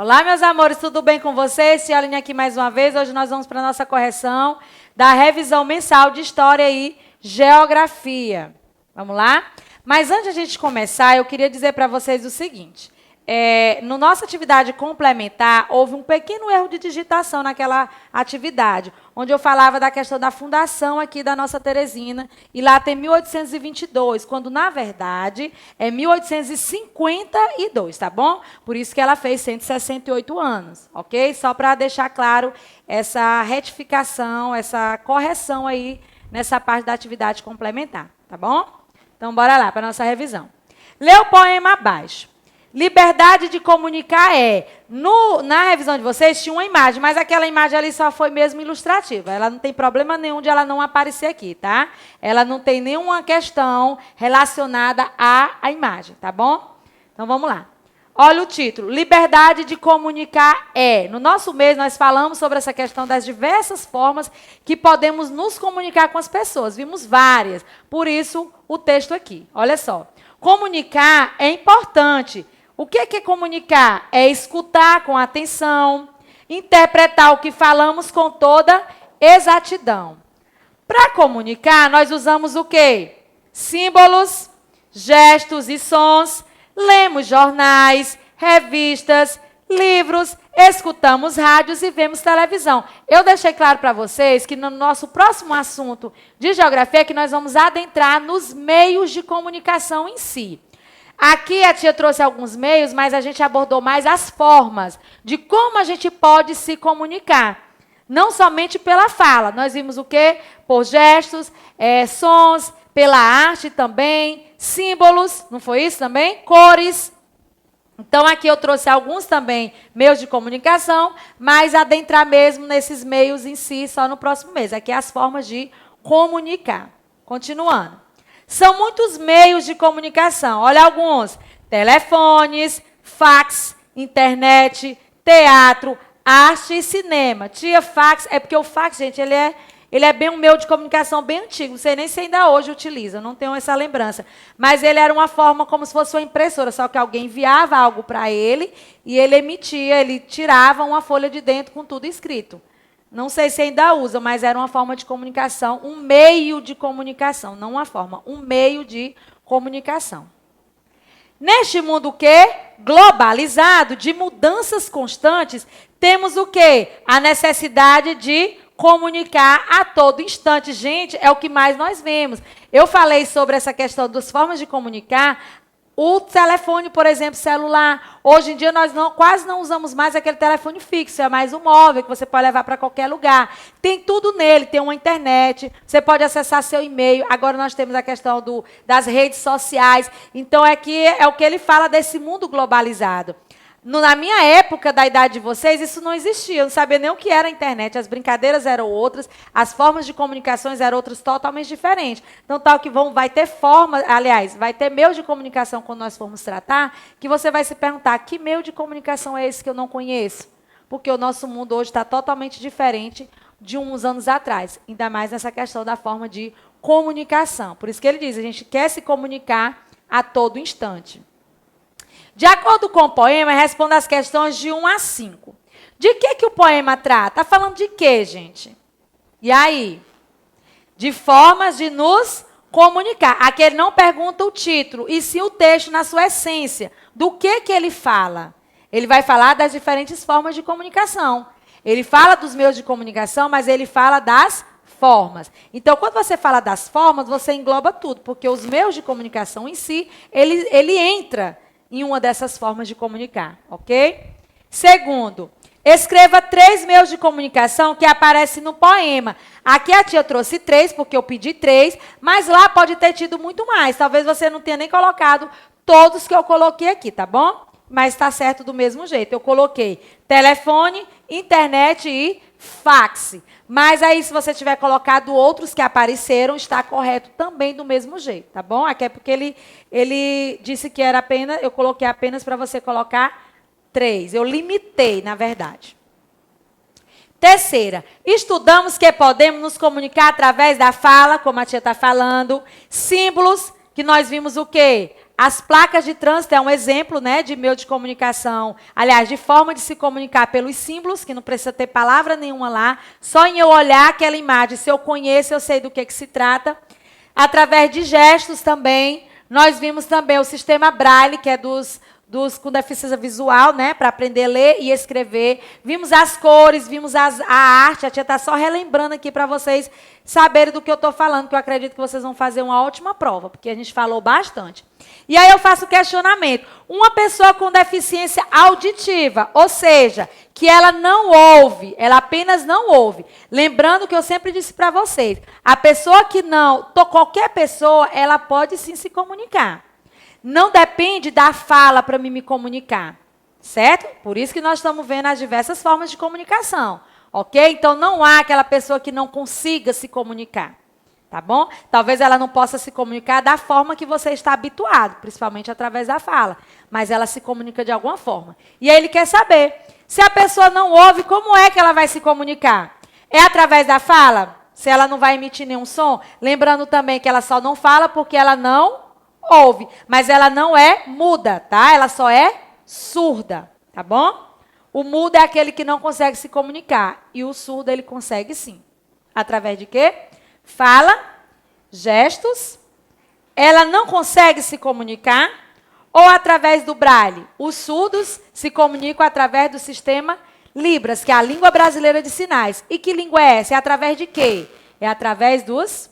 Olá, meus amores, tudo bem com vocês? Tia Aline aqui mais uma vez. Hoje nós vamos para a nossa correção da revisão mensal de História e Geografia. Vamos lá? Mas antes de a gente começar, eu queria dizer para vocês o seguinte. Na nossa atividade complementar, houve um pequeno erro de digitação naquela atividade, onde eu falava da questão da fundação aqui da nossa Teresina, e lá tem 1822, quando, na verdade, é 1852, tá bom? Por isso que ela fez 168 anos, ok? Só para deixar claro essa retificação, essa correção aí nessa parte da atividade complementar, tá bom? Então, bora lá para a nossa revisão. Lê o poema abaixo. Liberdade de comunicar na revisão de vocês tinha uma imagem, mas aquela imagem ali só foi mesmo ilustrativa. Ela não tem problema nenhum de ela não aparecer aqui, tá? Ela não tem nenhuma questão relacionada à imagem, tá bom? Então, vamos lá. Olha o título, liberdade de comunicar No nosso mês, nós falamos sobre essa questão das diversas formas que podemos nos comunicar com as pessoas. Vimos várias, por isso o texto aqui. Olha só, comunicar é importante. O que é comunicar? É escutar com atenção, interpretar o que falamos com toda exatidão. Para comunicar, nós usamos o quê? Símbolos, gestos e sons, lemos jornais, revistas, livros, escutamos rádios e vemos televisão. Eu deixei claro para vocês que no nosso próximo assunto de geografia é que nós vamos adentrar nos meios de comunicação em si. Aqui a tia trouxe alguns meios, mas a gente abordou mais as formas de como a gente pode se comunicar. Não somente pela fala. Nós vimos o quê? Por gestos, sons, pela arte também, símbolos, não foi isso também? Cores. Então, aqui eu trouxe alguns também meios de comunicação, mas adentrar mesmo nesses meios em si só no próximo mês. Aqui as formas de comunicar. Continuando. São muitos meios de comunicação. Olha alguns. Telefones, fax, internet, teatro, arte e cinema. Tia, fax, é porque o fax, gente, ele é bem um meio de comunicação bem antigo. Não sei nem se ainda hoje utiliza, não tenho essa lembrança. Mas ele era uma forma como se fosse uma impressora, só que alguém enviava algo para ele e ele emitia, ele tirava uma folha de dentro com tudo escrito. Não sei se ainda usa, mas era uma forma de comunicação, um meio de comunicação, não uma forma, um meio de comunicação. Neste mundo o quê? Globalizado, de mudanças constantes, temos o quê? A necessidade de comunicar a todo instante. Gente, é o que mais nós vemos. Eu falei sobre essa questão das formas de comunicar. O telefone, por exemplo, celular. Hoje em dia, nós quase não usamos mais aquele telefone fixo. É mais um móvel que você pode levar para qualquer lugar. Tem tudo nele. Tem uma internet. Você pode acessar seu e-mail. Agora, nós temos a questão das redes sociais. Então, aqui é o que ele fala desse mundo globalizado. Na minha época, da idade de vocês, isso não existia. Eu não sabia nem o que era a internet. As brincadeiras eram outras, as formas de comunicações eram outras totalmente diferentes. Então, tal que vai ter forma, aliás, vai ter meio de comunicação quando nós formos tratar, que você vai se perguntar, que meio de comunicação é esse que eu não conheço? Porque o nosso mundo hoje está totalmente diferente de uns anos atrás. Ainda mais nessa questão da forma de comunicação. Por isso que ele diz, a gente quer se comunicar a todo instante. De acordo com o poema, responda as questões de 1 a 5. De que o poema trata? Está falando de quê, gente? E aí? De formas de nos comunicar. Aqui ele não pergunta o título, e sim o texto na sua essência. Do que ele fala? Ele vai falar das diferentes formas de comunicação. Ele fala dos meios de comunicação, mas ele fala das formas. Então, quando você fala das formas, você engloba tudo, porque os meios de comunicação em si, ele entra em uma dessas formas de comunicar, ok? Segundo, escreva 3 meios de comunicação que aparecem no poema. Aqui a tia trouxe 3, porque eu pedi 3, mas lá pode ter tido muito mais. Talvez você não tenha nem colocado todos que eu coloquei aqui, tá bom? Mas está certo do mesmo jeito. Eu coloquei telefone, internet e fax. Mas aí, se você tiver colocado outros que apareceram, está correto também do mesmo jeito, tá bom? Aqui é porque ele disse que era apenas, eu coloquei apenas para você colocar 3. Eu limitei, na verdade. Terceira, estudamos que podemos nos comunicar através da fala, como a tia está falando, símbolos, que nós vimos o quê? As placas de trânsito é um exemplo, né, de meio de comunicação, aliás, de forma de se comunicar pelos símbolos, que não precisa ter palavra nenhuma lá, só em eu olhar aquela imagem, se eu conheço, eu sei do que se trata. Através de gestos também, nós vimos também o sistema Braille, que é dos com deficiência visual, né, para aprender a ler e escrever. Vimos as cores, vimos a arte. A tia está só relembrando aqui para vocês saberem do que eu estou falando, que eu acredito que vocês vão fazer uma ótima prova, porque a gente falou bastante. E aí eu faço o questionamento. Uma pessoa com deficiência auditiva, ou seja, que ela não ouve, ela apenas não ouve. Lembrando que eu sempre disse para vocês, a pessoa que não, qualquer pessoa, ela pode sim se comunicar. Não depende da fala para me comunicar, certo? Por isso que nós estamos vendo as diversas formas de comunicação, ok? Então, não há aquela pessoa que não consiga se comunicar, tá bom? Talvez ela não possa se comunicar da forma que você está habituado, principalmente através da fala, mas ela se comunica de alguma forma. E aí ele quer saber, se a pessoa não ouve, como é que ela vai se comunicar? É através da fala? Se ela não vai emitir nenhum som? Lembrando também que ela só não fala porque ela não ouve, mas ela não é muda, tá? Ela só é surda, tá bom? O mudo é aquele que não consegue se comunicar, e o surdo ele consegue sim. Através de quê? Fala, gestos. Ela não consegue se comunicar, ou através do Braille. Os surdos se comunicam através do sistema Libras, que é a língua brasileira de sinais. E que língua é essa? É através de quê? É através dos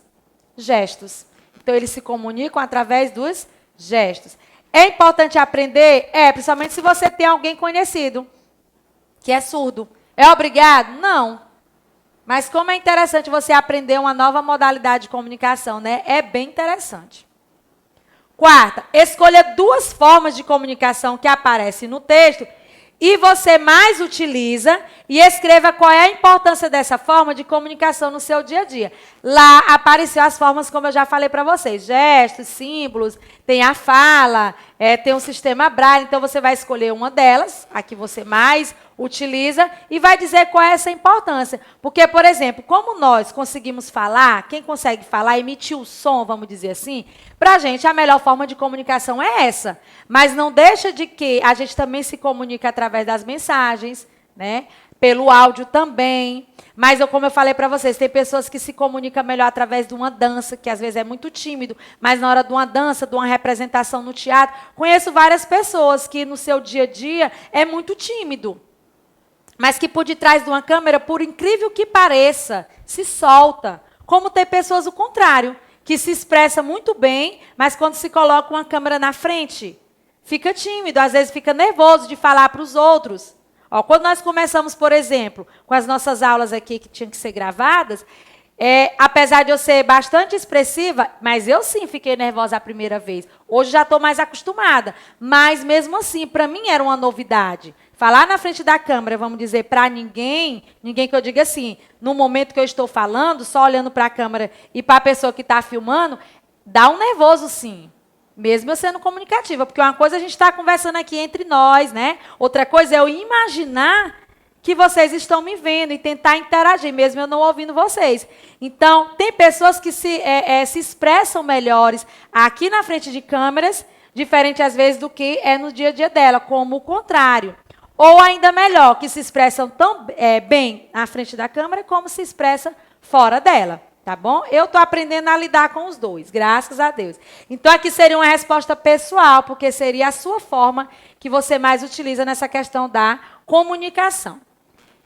gestos. Então, eles se comunicam através dos gestos. É importante aprender? Principalmente se você tem alguém conhecido que é surdo. É obrigado? Não. Mas como é interessante você aprender uma nova modalidade de comunicação, né? É bem interessante. Quarta, escolha 2 formas de comunicação que aparecem no texto e você mais utiliza e escreva qual é a importância dessa forma de comunicação no seu dia a dia. Lá apareceu as formas, como eu já falei para vocês, gestos, símbolos, tem a fala, tem o sistema Braille, então você vai escolher uma delas, a que você mais utiliza, e vai dizer qual é essa importância. Porque, por exemplo, como nós conseguimos falar, quem consegue falar, emitir o som, vamos dizer assim, para a gente a melhor forma de comunicação é essa. Mas não deixa de que a gente também se comunica através das mensagens, né? Pelo áudio também. Mas, como eu falei para vocês, tem pessoas que se comunicam melhor através de uma dança, que às vezes é muito tímido, mas na hora de uma dança, de uma representação no teatro, conheço várias pessoas que no seu dia a dia é muito tímido. Mas que por detrás de uma câmera, por incrível que pareça, se solta. Como tem pessoas o contrário, que se expressa muito bem, mas quando se coloca uma câmera na frente, fica tímido, às vezes fica nervoso de falar para os outros. Quando nós começamos, por exemplo, com as nossas aulas aqui que tinham que ser gravadas, apesar de eu ser bastante expressiva, mas eu sim fiquei nervosa a primeira vez. Hoje já estou mais acostumada, mas mesmo assim, para mim era uma novidade. Falar na frente da câmera, vamos dizer, para ninguém que eu diga assim, no momento que eu estou falando, só olhando para a câmera e para a pessoa que está filmando, dá um nervoso sim. Mesmo eu sendo comunicativa, porque uma coisa a gente está conversando aqui entre nós, né? Outra coisa é eu imaginar que vocês estão me vendo e tentar interagir, mesmo eu não ouvindo vocês. Então, tem pessoas que se expressam melhores aqui na frente de câmeras, diferente às vezes do que é no dia a dia dela, como o contrário. Ou ainda melhor, que se expressam tão bem na frente da câmera, como se expressa fora dela. Tá bom? Eu estou aprendendo a lidar com os dois, graças a Deus. Então, aqui seria uma resposta pessoal, porque seria a sua forma que você mais utiliza nessa questão da comunicação.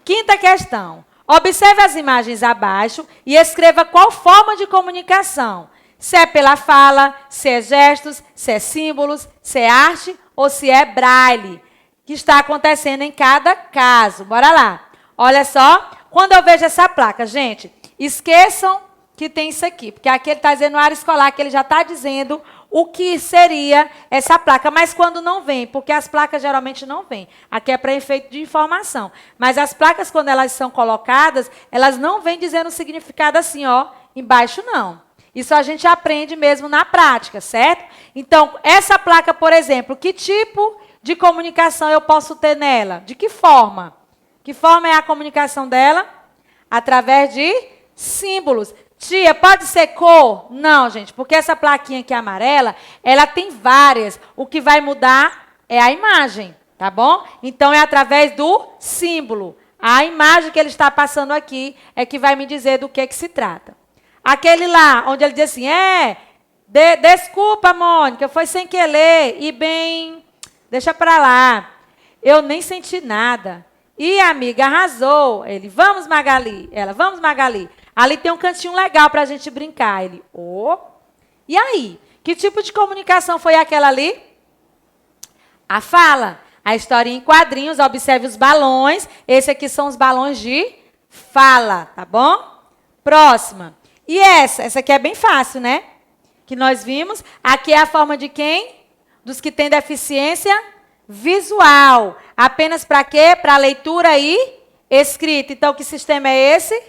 Quinta questão. Observe as imagens abaixo e escreva qual forma de comunicação. Se é pela fala, se é gestos, se é símbolos, se é arte ou se é braille, que está acontecendo em cada caso. Bora lá. Olha só, quando eu vejo essa placa, gente, esqueçam que tem isso aqui, porque aqui ele está dizendo área escolar, que ele já está dizendo o que seria essa placa, mas quando não vem, porque as placas geralmente não vêm. Aqui é para efeito de informação. Mas as placas, quando elas são colocadas, elas não vêm dizendo o significado assim, embaixo não. Isso a gente aprende mesmo na prática, certo? Então, essa placa, por exemplo, que tipo de comunicação eu posso ter nela? De que forma? Que forma é a comunicação dela? Através de símbolos. Tia, pode ser cor? Não, gente, porque essa plaquinha aqui amarela, ela tem várias. O que vai mudar é a imagem, tá bom? Então, é através do símbolo. A imagem que ele está passando aqui é que vai me dizer do que se trata. Aquele lá, onde ele diz assim, desculpa, Mônica, foi sem querer, e bem, deixa pra lá. Eu nem senti nada. E a amiga arrasou. Ele, vamos, Magali. Ela, vamos, Magali. Ali tem um cantinho legal para a gente brincar. Ele, E aí? Que tipo de comunicação foi aquela ali? A fala. A história em quadrinhos, observe os balões. Esse aqui são os balões de fala, tá bom? Próxima. E essa aqui é bem fácil, né? Que nós vimos. Aqui é a forma de quem? Dos que têm deficiência visual. Apenas para quê? Para leitura e escrita. Então, que sistema é esse?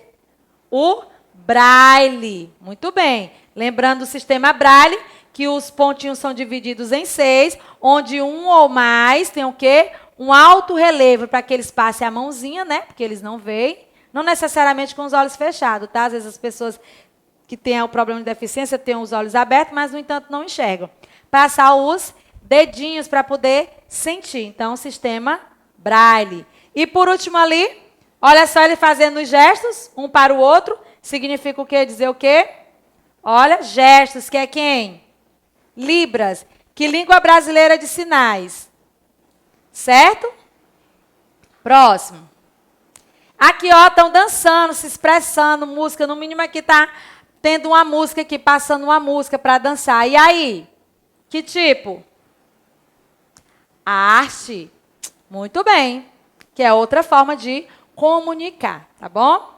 O Braille. Muito bem. Lembrando o sistema Braille, que os pontinhos são divididos em 6, onde um ou mais tem o quê? Um alto relevo para que eles passem a mãozinha, né? Porque eles não veem. Não necessariamente com os olhos fechados, tá? Às vezes as pessoas que têm o problema de deficiência têm os olhos abertos, mas, no entanto, não enxergam. Passar os dedinhos para poder sentir. Então, o sistema Braille. E, por último, ali, olha só ele fazendo os gestos, um para o outro. Significa o quê? Dizer o quê? Olha, gestos, que é quem? Libras. Que língua brasileira de sinais? Certo? Próximo. Aqui, ó, estão dançando, se expressando, música. No mínimo aqui está tendo uma música aqui, passando uma música para dançar. E aí? Que tipo? Arte. Muito bem. Que é outra forma de comunicar, tá bom?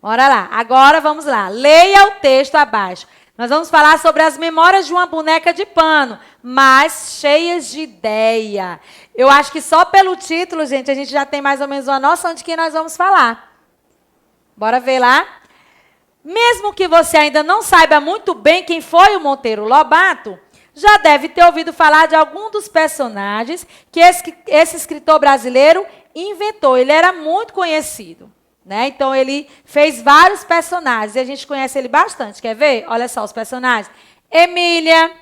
Bora lá. Agora vamos lá. Leia o texto abaixo. Nós vamos falar sobre as memórias de uma boneca de pano, mas cheias de ideia. Eu acho que só pelo título, gente, a gente já tem mais ou menos uma noção de quem nós vamos falar. Bora ver lá? Mesmo que você ainda não saiba muito bem quem foi o Monteiro Lobato, já deve ter ouvido falar de algum dos personagens que esse escritor brasileiro inventou. Ele era muito conhecido, né? Então, ele fez vários personagens e a gente conhece ele bastante. Quer ver? Olha só os personagens. Emília,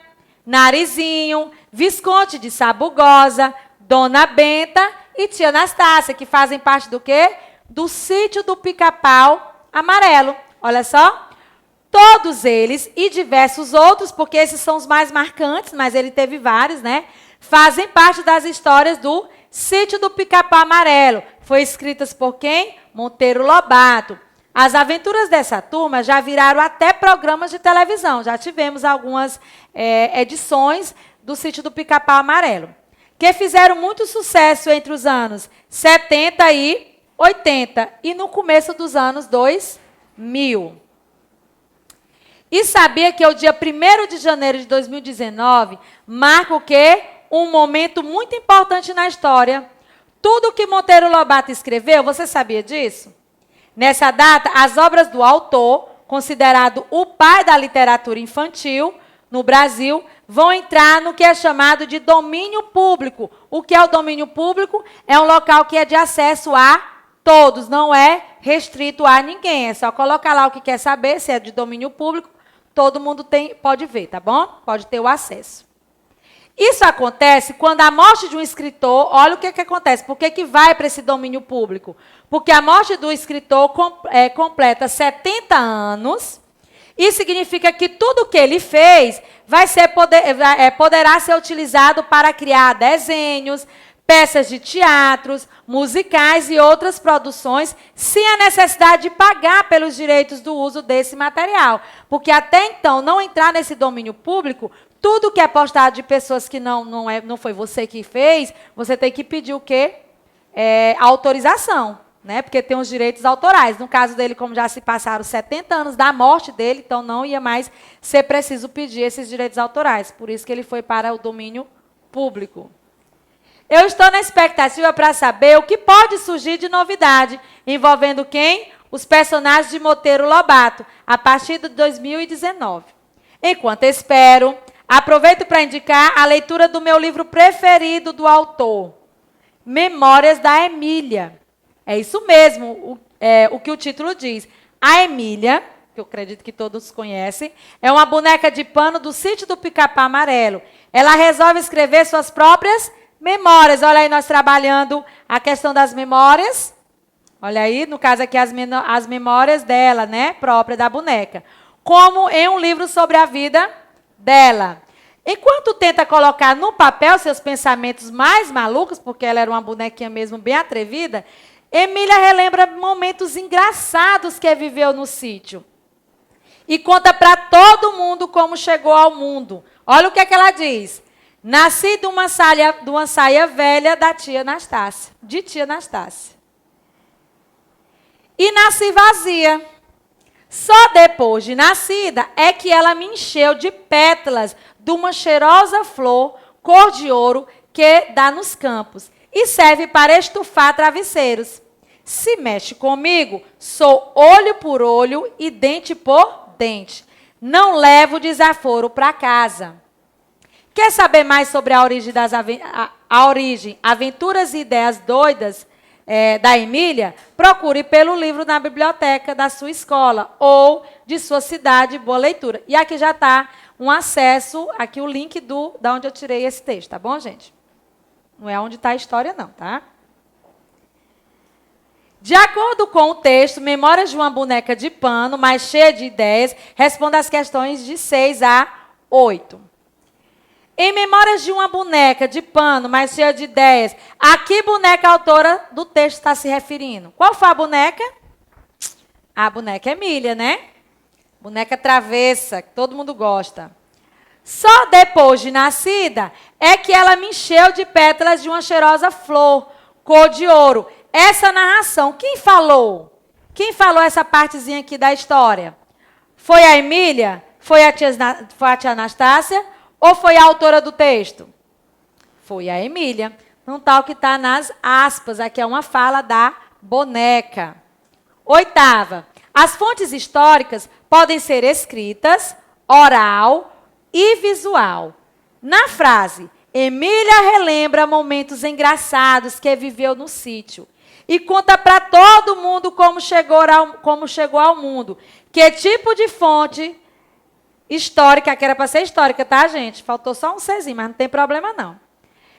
Narizinho, Visconde de Sabugosa, Dona Benta e Tia Anastácia, que fazem parte do quê? Do Sítio do Pica-Pau Amarelo. Olha só. Todos eles e diversos outros, porque esses são os mais marcantes, mas ele teve vários, né? Fazem parte das histórias do Sítio do Pica-Pau Amarelo. Foi escritas por quem? Monteiro Lobato. As aventuras dessa turma já viraram até programas de televisão. Já tivemos algumas edições do Sítio do Pica-Pau Amarelo, que fizeram muito sucesso entre os anos 70 e 80 e no começo dos anos 2000. E sabia que o dia 1º de janeiro de 2019 marca o quê? Um momento muito importante na história. Tudo que Monteiro Lobato escreveu, você sabia disso? Nessa data, as obras do autor, considerado o pai da literatura infantil no Brasil, vão entrar no que é chamado de domínio público. O que é o domínio público? É um local que é de acesso a todos, não é restrito a ninguém. É só colocar lá o que quer saber, se é de domínio público, todo mundo pode ver, tá bom? Pode ter o acesso. Isso acontece quando a morte de um escritor, olha o que acontece, por que vai para esse domínio público? Porque a morte do escritor completa 70 anos, e significa que tudo o que ele fez poderá ser utilizado para criar desenhos, peças de teatros, musicais e outras produções, sem a necessidade de pagar pelos direitos do uso desse material. Porque até então, não entrar nesse domínio público, tudo que é postado de pessoas que não foi você que fez, você tem que pedir o quê? Autorização, né? Porque tem os direitos autorais. No caso dele, como já se passaram 70 anos da morte dele, então não ia mais ser preciso pedir esses direitos autorais. Por isso que ele foi para o domínio público. Eu estou na expectativa para saber o que pode surgir de novidade, envolvendo quem? Os personagens de Monteiro Lobato, a partir de 2019. Enquanto espero, aproveito para indicar a leitura do meu livro preferido do autor, Memórias da Emília. É isso mesmo, o que o título diz. A Emília, que eu acredito que todos conhecem. É uma boneca de pano do Sítio do Pica-Pau Amarelo. Ela resolve escrever suas próprias memórias. Olha aí, nós trabalhando a questão das memórias. Olha aí, no caso aqui, as memórias dela, né? Própria da boneca. Como em um livro sobre a vida dela. Enquanto tenta colocar no papel seus pensamentos mais malucos, porque ela era uma bonequinha mesmo bem atrevida, Emília relembra momentos engraçados que viveu no sítio. E conta para todo mundo como chegou ao mundo. Olha o que é que ela diz. Nasci de uma saia velha da tia Anastácia, de tia Anastácia. E nasci vazia. Só depois de nascida é que ela me encheu de pétalas de uma cheirosa flor, cor de ouro, que dá nos campos e serve para estufar travesseiros. Se mexe comigo, sou olho por olho e dente por dente. Não levo desaforo para casa. Quer saber mais sobre a origem, aventuras e ideias doidas da Emília? Procure pelo livro na biblioteca da sua escola ou de sua cidade, boa leitura. E aqui já está um acesso, aqui o link da onde eu tirei esse texto, tá bom, gente? Não é onde está a história, não, tá? De acordo com o texto, Memórias de uma Boneca de Pano, mais cheia de ideias, responde às questões de 6 a 8. Em Memórias de uma Boneca de Pano, mais cheia de ideias, a que boneca a autora do texto está se referindo? Qual foi a boneca? A boneca Emília, né? Boneca travessa, que todo mundo gosta. Só depois de nascida é que ela me encheu de pétalas de uma cheirosa flor, cor de ouro. Essa narração, quem falou? Quem falou essa partezinha aqui da história? Foi a Emília? Foi a tia Anastácia? Ou foi a autora do texto? Foi a Emília. Não tal que está nas aspas. Aqui é uma fala da boneca. 8ª. As fontes históricas podem ser escritas, oral e visual. Na frase, Emília relembra momentos engraçados que viveu no sítio e conta para todo mundo como chegou ao mundo. Que tipo de fonte histórica, que era para ser histórica, tá, gente? Faltou só um Czinho, mas não tem problema, não.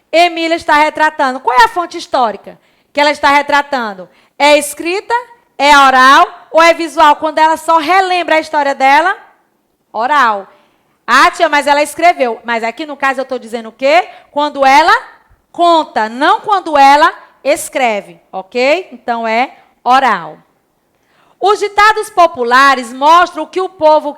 Emília está retratando. Qual é a fonte histórica que ela está retratando? É escrita, é oral ou é visual? Quando ela só relembra a história dela, oral. Ah, tia, mas ela escreveu. Mas aqui, no caso, eu estou dizendo o quê? Quando ela conta, não quando ela escreve, ok? Então, é oral. Os ditados populares mostram o que o povo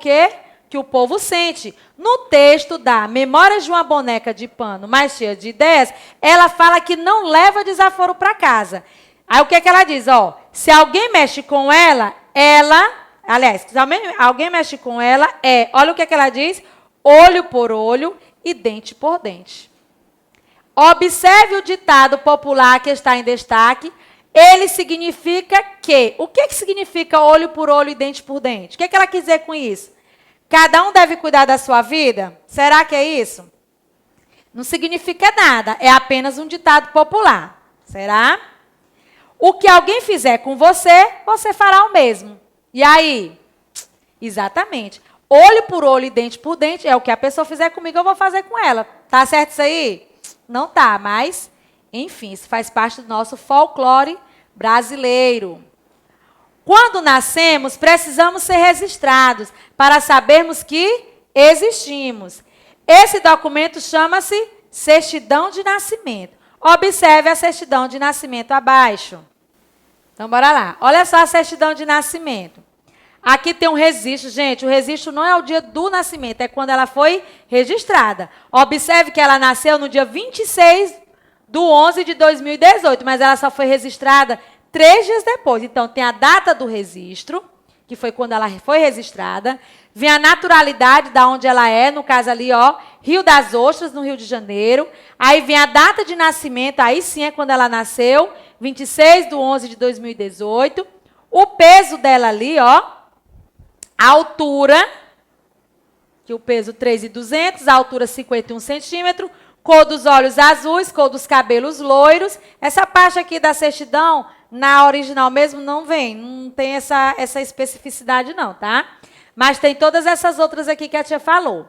sente. No texto da Memórias de uma Boneca de Pano, mais cheia de ideias, ela fala que não leva desaforo para casa. Aí, o que é que ela diz? Ó, se alguém mexe com ela, aliás, se alguém mexe com ela, olha o que é que ela diz, olho por olho e dente por dente. Observe o ditado popular que está em destaque. Ele significa que... O que significa olho por olho e dente por dente? O que ela quis dizer com isso? Cada um deve cuidar da sua vida? Será que é isso? Não significa nada. É apenas um ditado popular. Será? O que alguém fizer com você, você fará o mesmo. E aí? Exatamente. Olho por olho e dente por dente é o que a pessoa fizer comigo, eu vou fazer com ela. Tá certo isso aí? Não tá, mas, enfim, isso faz parte do nosso folclore brasileiro. Quando nascemos, precisamos ser registrados para sabermos que existimos. Esse documento chama-se certidão de nascimento. Observe a certidão de nascimento abaixo. Então, bora lá. Olha só a certidão de nascimento. Aqui tem um registro, gente. O registro não é o dia do nascimento, é quando ela foi registrada. Observe que ela nasceu no dia 26/11/2018, mas ela só foi registrada 3 dias depois. Então, tem a data do registro, que foi quando ela foi registrada. Vem a naturalidade da onde ela é, no caso ali, ó, Rio das Ostras, no Rio de Janeiro. Aí vem a data de nascimento, aí sim é quando ela nasceu, 26/11/2018. O peso dela ali, ó. A altura, que o peso 3.200, a altura 51 centímetros, cor dos olhos azuis, cor dos cabelos loiros. Essa parte aqui da certidão, na original mesmo, não vem, não tem essa especificidade não, tá? Mas tem todas essas outras aqui que a tia falou.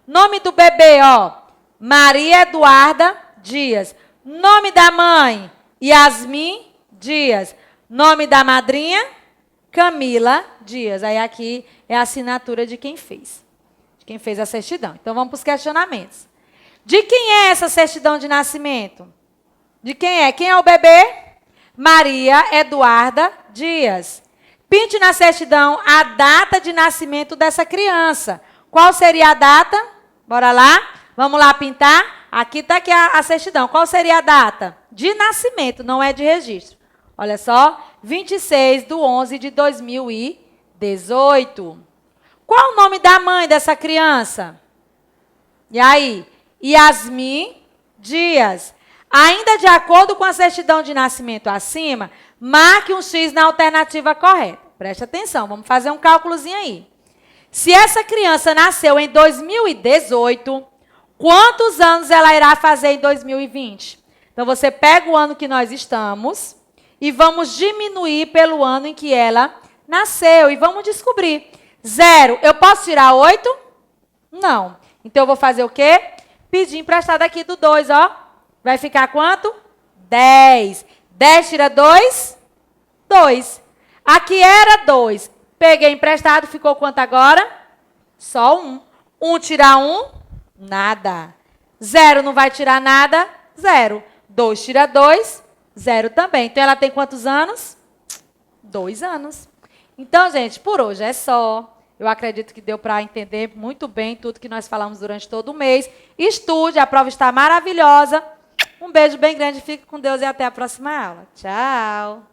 Nome do bebê, ó. Maria Eduarda Dias. Nome da mãe, Yasmin Dias. Nome da madrinha, Camila Dias. Aí aqui é a assinatura de quem fez. De quem fez a certidão. Então vamos para os questionamentos. De quem é essa certidão de nascimento? De quem é? Quem é o bebê? Maria Eduarda Dias. Pinte na certidão a data de nascimento dessa criança. Qual seria a data? Bora lá? Vamos lá pintar? Aqui está aqui a certidão. Qual seria a data? De nascimento, não é de registro. Olha só, 26/11/2018. Qual o nome da mãe dessa criança? E aí? Yasmin Dias. Ainda de acordo com a certidão de nascimento acima, marque um X na alternativa correta. Preste atenção, vamos fazer um cálculozinho aí. Se essa criança nasceu em 2018, quantos anos ela irá fazer em 2020? Então, você pega o ano que nós estamos e vamos diminuir pelo ano em que ela nasceu. E vamos descobrir. 0, eu posso tirar 8? Não. Então, eu vou fazer o quê? Pedir emprestado aqui do 2, ó. Vai ficar quanto? 10. 10 tira 2? 2. Aqui era 2. Peguei emprestado, ficou quanto agora? Só 1. 1 tira 1? Nada. 0 não vai tirar nada? 0. 2 tira 2? 0 também. Então, ela tem quantos anos? 2 anos. Então, gente, por hoje é só. Eu acredito que deu para entender muito bem tudo que nós falamos durante todo o mês. Estude, a prova está maravilhosa. Um beijo bem grande, fique com Deus e até a próxima aula. Tchau!